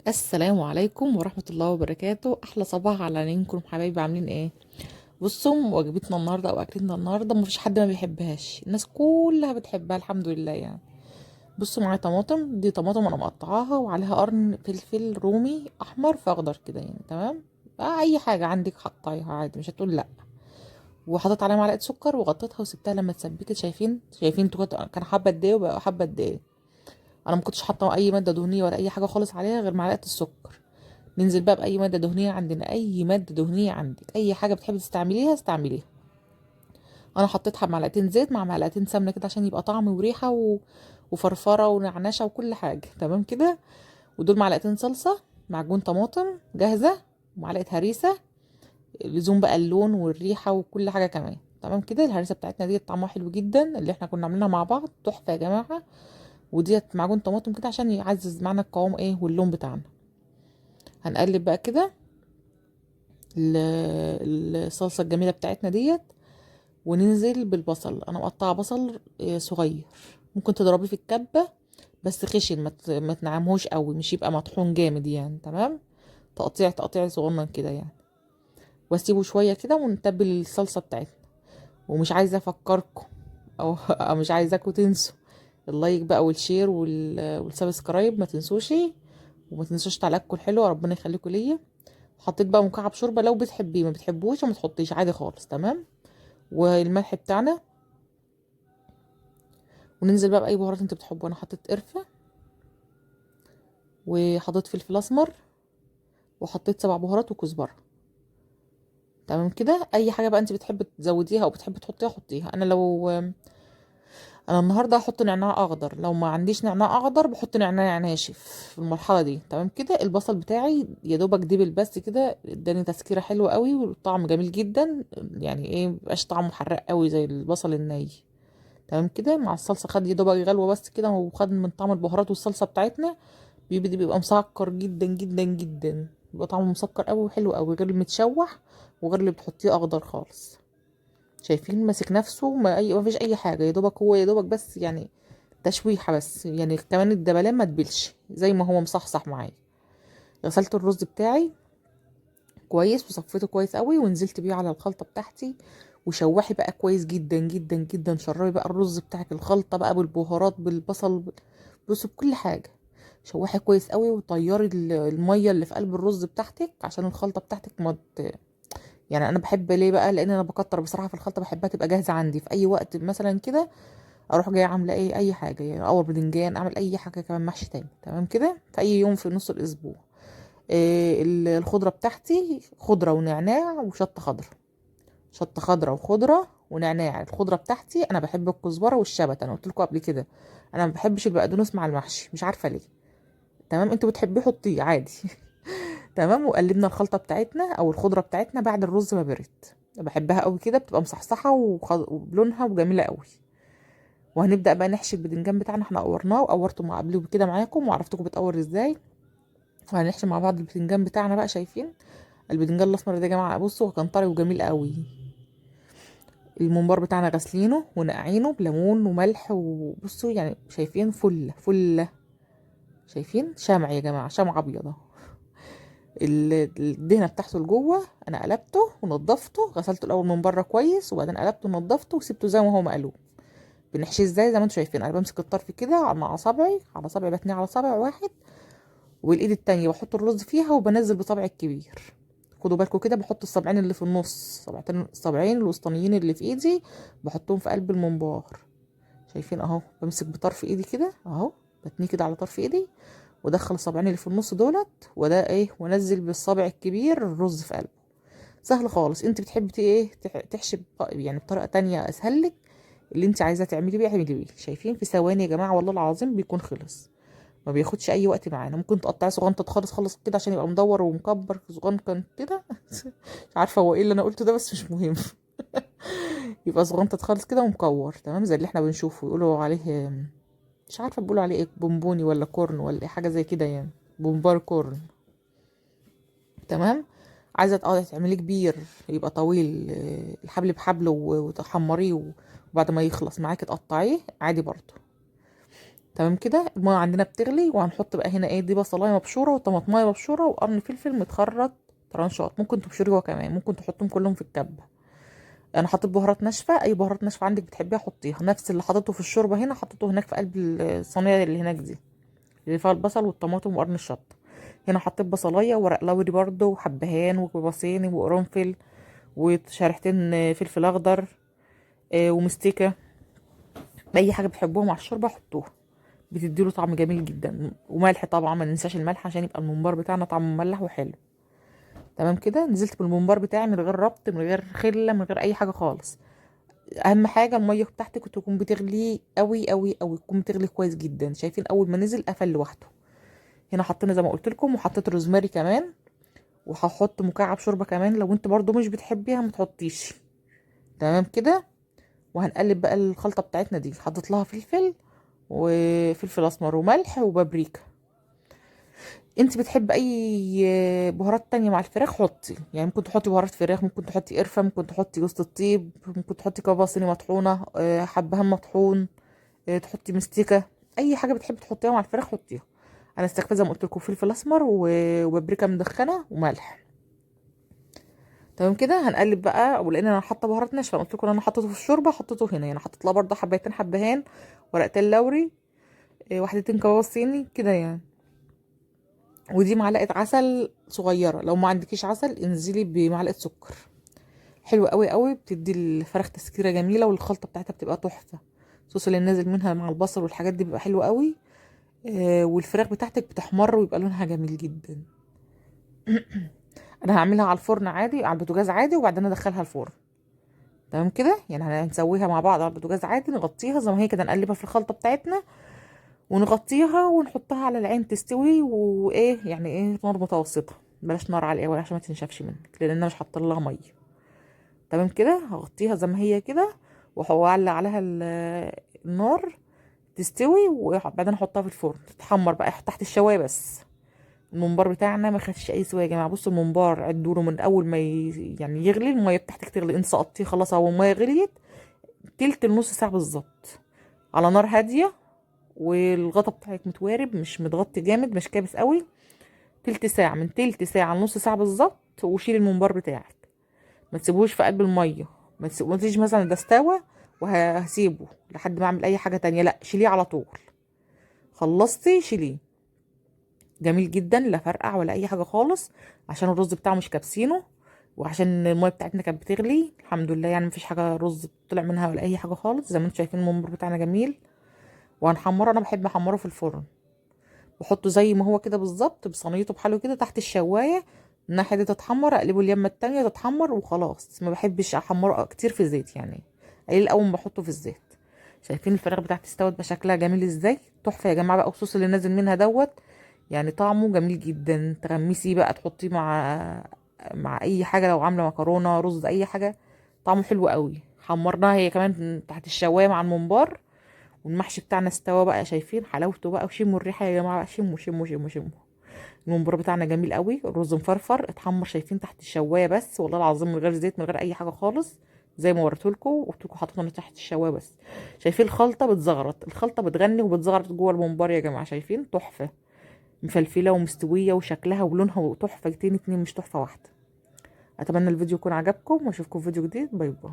السلام عليكم ورحمة الله وبركاته. أحلى صباح على عينكم حبايبي، عاملين ايه؟ بصوا، وجبتنا النهاردة أو أكلتنا النهاردة مفيش حد ما بيحبهاش، الناس كلها بتحبها الحمد لله يعني. بصوا، معايا طماطم، دي طماطم أنا مقطعاها وعليها قرن فلفل رومي أحمر في أخضر كده يعني، تمام؟ أي حاجة عندك حطيها عادي، مش هتقول لأ. وحطيت عليها معلقة سكر وغطيتها وسبتها لما اتسبكت. شايفين انتوا كان حبة قد ايه وبقى حبة قد ايه. أنا ما كنتش حاطة أي مادة دهنية ولا أي حاجة خالص عليها غير معلقة السكر. ننزل بقى بأي مادة دهنية عندنا، أي مادة دهنية عندك، أي حاجة بتحبي تستعمليها استعمليها. أنا حطيتها معلقتين زيت مع معلقتين سمنة كده عشان يبقى طعم وريحة وفرفرة ونعناشة وكل حاجة تمام كده. ودول معلقتين صلصة، معجون طماطم جاهزة، ومعلقة هريسة. لزوم بقى اللون والريحة وكل حاجة كمان تمام كده. الهريسة بتاعتنا دي طعمها حلو جدا، اللي احنا كنا عاملينها مع بعض تحفة يا جماعة. وديت معجون طماطم كده عشان يعزز معنا القوام ايه واللون بتاعنا. هنقلب بقى كده الصلصة الجميلة بتاعتنا ديت. وننزل بالبصل، انا مقطعه بصل صغير. ممكن تضربيه في الكبة بس خشن، ما تنعمهوش قوي، مش يبقى مطحون جامد يعني، تمام. تقطيع صغنن كده يعني. واسيبه شوية كده ونتبل الصلصة بتاعتنا. ومش عايزة افكركم أو مش عايزاكم تنسوا اللايك بقى والشير والسبسكرايب، ما تنسوش. وما تنسوش تعليقكم الحلوة، ربنا يخليكم ليا. حطيت بقى مكعب شوربة لو بتحبيه، ما بتحبوش وما تحطيش عادي خالص، تمام. والملح بتاعنا. وننزل بقى باي بهارات انت بتحبه. انا حطيت قرفه، وحطيت فلفل اسمر، وحطيت 7 بهارات وكزبره. تمام كده. اي حاجه بقى انت بتحبي تزوديها او بتحبي تحطيها حطيها. انا النهارده هحط نعناع اخضر، لو ما عنديش نعناع اخضر بحط نعناع ناشف في المرحله دي، تمام كده. البصل بتاعي يا دوبك دبل بس كده، اداني تسكيره حلوه قوي والطعم جميل جدا. يعني ايه، مبقاش طعمه حراق قوي زي البصل الني. تمام كده. مع الصلصه خد يا دوبك غلوه بس كده، وخد من طعم البهارات والصلصه بتاعتنا. بيبقى مسكر جدا جدا جدا، بيبقى طعمه مسكر قوي وحلو قوي، غير المتشوح وغير اللي بتحطيه اخضر خالص. شايفين ماسك نفسه، ما فيش اي حاجه، يا دوبك هو يا دوبك بس يعني تشويحه بس يعني، كمان الدبلان ما تبلش زي ما هو مصحصح معايا. غسلت الرز بتاعي كويس وصفيته كويس قوي ونزلت بيه على الخلطه بتاعتي. وشوحي بقى كويس جدا جدا جدا، شربي بقى الرز بتاعك الخلطه بقى بالبهارات بالبصل، بص بكل حاجه. شوحي كويس قوي وطيري الميه اللي في قلب الرز بتاعتك عشان الخلطه بتاعتك ما يعني انا بحب ليه بقى، لان انا بكتر بصراحه في الخلطه، بحبها تبقى جاهزه عندي في اي وقت مثلا كده. اروح جايه عامله ايه اي حاجه يعني، اور بدنجان، اعمل اي حاجه كمان محشي تاني، تمام كده، في اي يوم في نص الاسبوع. إيه الخضره بتاعتي، خضره ونعناع وشطه خضره. شطه خضره وخضره ونعناع. الخضره بتاعتي انا بحب الكزبره والشبت، انا قلت لكم قبل كده. انا ما بحبش البقدونس مع المحشي، مش عارفه ليه. تمام، انتوا بتحبيه حطيه عادي. تمام. وقلبنا الخلطه بتاعتنا او الخضره بتاعتنا بعد الرز ما برد. بحبها قوي كده، بتبقى مصحصحه وبلونها وجميله قوي. وهنبدا بقى نحشي البدنجان بتاعنا، احنا قورناه وقورته مع قبله كده معاكم وعرفتكم بتقور ازاي. وهنحشي مع بعض البدنجان بتاعنا بقى. شايفين البدنجان الاسمر ده يا جماعه، بصوا كان طري وجميل قوي. الممبار بتاعنا غاسلينه ونقعينه بليمون وملح، وبصوا يعني شايفين فله فله. شايفين شمع يا جماعه، شمع ابيض اهو. الدهنه بتاعته لجوه انا قلبته ونضفته، غسلته الاول من بره كويس وبعدين قلبته ونضفته وسبته زي ما هو مقلوب. بنحشيه ازاي زي ما انتم شايفين، انا بمسك الطرف كده مع صبعي على صبعي، بتنيه على صبع واحد، والايد التانية بحط الرز فيها وبنزل بصبعي الكبير. خدوا بالكم كده، بحط الصبعين اللي في النص، الصبعين الوسطانيين اللي في ايدي بحطهم في قلب الممبار. شايفين اهو، بمسك بطرف ايدي كده اهو، بتنيه كده على طرف ايدي، وادخل الصبعين اللي في النص دولت وده ايه، وانزل بالصبع الكبير الرز في قلبه. سهل خالص. انت بتحبي ايه تحشي يعني بطريقه تانية اسهل لك، اللي انت عايزه تعملي بيه اعملي بيه. شايفين في ثواني يا جماعه والله العظيم بيكون خلص، ما بياخدش اي وقت معانا. ممكن تقطعي صغنطه خالص خالص كده عشان يبقى مدور ومكبر صغنطه كده. مش عارفه هو ايه اللي انا قلته ده بس مش مهم. يبقى صغنطه خالص كده ومكور، تمام، زي اللي احنا بنشوفه يقولوا عليه، مش عارفه بيقولوا عليه ايه، بونبوني ولا كورن ولا ايه حاجه زي كده يعني، بومبار كورن. تمام. عايزه تعمليه كبير يبقى طويل، الحبل بحبل وتحمريه وبعد ما يخلص معاكي تقطعيه عادي برضه. تمام كده. الميه عندنا بتغلي، وهنحط بقى هنا ايه، دي بصلايه مبشوره وطماطمايه مبشوره وقرن فلفل متخرط ترانشات، ممكن تبشري هو كمان، ممكن تحطهم كلهم في الكبه. انا حطيت بهارات ناشفه، اي بهارات ناشفه عندك بتحبيها حطيها، نفس اللي حطيته في الشوربه هنا حطيته هناك في قلب الصينيه اللي هناك دي، اللي فيها البصل والطماطم وقرن الشطه. هنا حطيت بصلايه وورق لوري برده وحبهان وبصيني وقرنفل وشريحتين فلفل اخضر ومستكه. اي حاجه بتحبوها مع الشوربه حطوها، بتديله طعم جميل جدا. وملح طبعا، ما ننساش الملح عشان يبقى الممبار بتاعنا طعمه مملح وحلو. تمام كده. نزلت بالممبار بتاعي من غير ربط، من غير خله، من غير اي حاجه خالص. اهم حاجه الميه بتاعتك تكون بتغلي قوي قوي قوي، تكون بتغلي كويس جدا. شايفين اول ما نزل قفل لوحده. هنا حطينا زي ما قلت لكم، وحطيت روزماري كمان، وهحط مكعب شوربه كمان لو انت برضو مش بتحبيها ما تحطيش. تمام كده. وهنقلب بقى الخلطه بتاعتنا دي، حطيت لها فلفل وفلفل اسمر وملح وبابريكا. انت بتحب اي بهارات تانية مع الفراخ حطي، يعني ممكن تحطي بهارات فراخ، ممكن تحطي قرفة، ممكن تحطي جوز الطيب، ممكن تحطي كباب صيني مطحونة، حبهان مطحون، تحطي مستكة. اي حاجة بتحبي تحطيها مع الفراخ حطيها. انا استكفيت زي ما قلت لكم فلفل اسمر وبابريكا مدخنة وملح. تمام كده. هنقلب بقى، ولان انا حاطه بهارات ناشفه، قلت لكم انا حطيته في الشوربه حطيته هنا، يعني حطيت لها برده حبايتين حبهان، ورقتين لوري، واحدتين كباب صيني كده يعني. ودي معلقه عسل صغيره، لو ما عندكيش عسل انزلي بمعلقه سكر. حلوه قوي قوي، بتدي الفراخ تسكيره جميله، والخلطه بتاعتها بتبقى تحفه. الصوص اللي نازل منها مع البصل والحاجات دي بيبقى حلو قوي. والفراخ بتاعتك بتحمر ويبقى لونها جميل جدا. انا هعملها على الفرن عادي، على البوتاجاز عادي، وبعدين ادخلها الفرن. تمام كده. يعني هنسويها مع بعض على البوتاجاز عادي، نغطيها زي ما هي كده، نقلبها في الخلطه بتاعتنا ونغطيها ونحطها على العين تستوي، وايه يعني ايه، نار متوسطه، بلاش نار عاليه قوي عشان ما تنشفش منك، لان انا مش حاطه لها ميه. تمام كده. هغطيها زي ما هي كده، وهولع عليها النار تستوي، وبعدين احطها في الفرن تتحمر بقى تحت الشوايه بس. الممبار بتاعنا ما خدش اي سوا يا جماعه. بصوا الممبار عدوله من اول ما يعني يغلي، الميه بتاعتك تغلي، انت سقطتيه خلاص، اول الميه غليت تلت النص ساعه بالظبط، على نار هاديه، والغطا بتاعك متوارب، مش متغطي جامد، مش كابس قوي. تلت ساعه، من تلت ساعه لنص ساعه بالظبط، وشيل الممبار بتاعك. ما تسيبوش في قلب الميه، ما تيجي مثلا ده استوى وهسيبه لحد ما اعمل اي حاجه تانية، لا شيليه على طول. خلصتي شيليه. جميل جدا، لا فرقع ولا اي حاجه خالص، عشان الرز بتاعه مش كابسينه، وعشان الميه بتاعتنا كانت بتغلي الحمد لله، يعني مفيش حاجه رز طلع منها ولا اي حاجه خالص. زي ما انتم شايفين الممبار بتاعنا جميل. وهنحمره، انا بحب احمره في الفرن، بحطه زي ما هو كده بالظبط بصينيته بحاله كده تحت الشوايه، الناحيه دي تتحمر اقلبه اليمه التانية تتحمر وخلاص. ما بحبش احمره كتير في زيت، يعني قليل اول ما بحطه في الزيت. شايفين الفراخ بتاعتي استوت بشكلها جميل ازاي، تحفه يا جماعه بقى. الصوص اللي نازل منها دوت يعني طعمه جميل جدا. تغمسيه بقى تحطيه مع اي حاجه، لو عامله مكرونه رز اي حاجه، طعمه حلو قوي. حمرناها هي كمان تحت الشوايه مع الممبار، والمحشي بتاعنا استوى بقى، شايفين حلاوته بقى، وشموا الريحه يا جماعه بقى، شموا شموا شموا شموا. الممبار بتاعنا جميل قوي، الرز مفرفر اتحمر، شايفين تحت الشوايه بس، والله العظيم من غير زيت من غير اي حاجه خالص، زي ما وريتهولكوا وقلت لكم حاطينه تحت الشوايه بس. شايفين الخلطه بتزغرط، الخلطه بتغني وبتزغرط جوه الممبار يا جماعه، شايفين تحفه، مفلفله ومستويه وشكلها ولونها تحفه، اتنين مش تحفه واحده. اتمنى الفيديو يكون عجبكم، واشوفكم في فيديو جديد. باي باي.